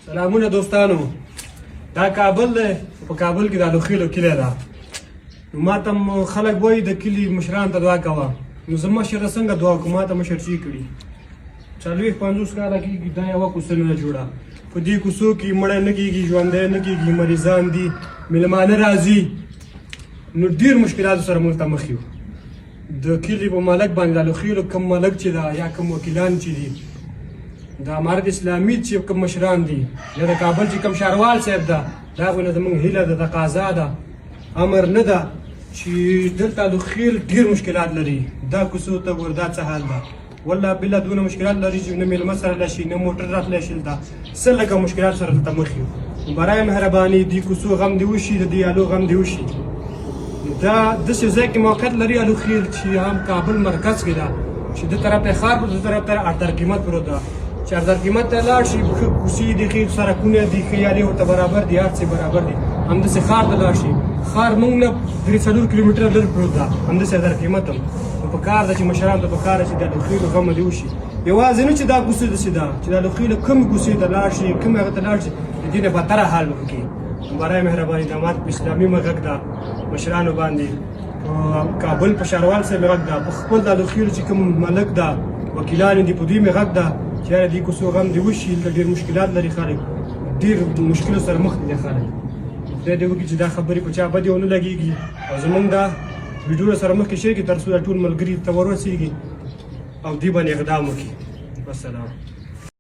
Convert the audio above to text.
سلامونه دوستانو، دا کابل دی. په کابل کې د الوخیلو کلی ده. نو ما ته خلک وایي د کلي مشرانو ته دعا کوه. نو زه مشره څنګه دعا کوم؟ ما ته مشر چی کړي 40-50 کاله کېږي دا یوه کوڅه نه ده جوړه. په دې کوڅو کې مړی نه کېږي، ژوندی نه کېږي، مریضان دي، میلمانه راځي. نو ډېر مشکلاتو سره موږ ته مخ یو. د کلي په ملک باندې د الوخیلو کوم ملک چې ده یا کوم وکیلان چې دي، د امارت اسلامي چې کوم مشران دي، یا د کابل چې کوم ښاروال صاحب ده، د هغوی نه زموږ هیله ده، تقاضا ده، امر نه ده چې دلته الوخیل ډېر مشکلات لري. دا کوڅو ته ګوره دا څه حال ده. والله بالله دونه مشکلات لري چې نه میلمه سره راتلی شي، نه موټر راتلی شي. دلته څه لکه مشکلات سره دلته مخ یو. برای مهرباني دې کوڅو غم دې وشي، د دې الو غم دې وشي. دا داسې ځای کې موقعیت لري الوخیل چې هم کابل مرکز کې ده، چې د طرف ته ښار پروت، د طرف ته اردر قیمت پروت ده. چې اردر قیمت ته لاړ شي، ښه کوڅې دي، ښې سړکونه دي، ښیارې ورته برابر دي، هر څه برابر دي. همداسې ښار ته لاړ شي، ښار موږ نه 3-4 کیلومتره لرې پروت ده. همداسې اردر قیمت هم نو په کار ده چې مشرانو ته په کار ده چې د الوخیلو غمه دې وشي. یوازې نه چې دا کوڅه داسې ده چې د الوخیلو کومې کوڅې ته لاړ شي، کوم هغه ته لاړ شي، د دې نه بدتره حال وکړي. برای مهرباني د امارت اسلامي غږ ده مشرانو باندې، کابل په ښاروال صاحب غږ ده، په خپل د الوخیلو چې کوم ملک ده، وکیلان دي، په دوی مې غږ ده چې یاره دې کوڅو غم دې وشي. دلته ډېر مشکلات لري خلک، ډېر مشکلو سره مخ دي خلک. خدای دې وکړي چې دا خبرې په چا بدې ونه لګېږي او زموږ دا ویډیو سره مخکې شریکې تر څو دا ټول ملګري ته ورسېږي او دې باندې اقدام وکړي. والسلام.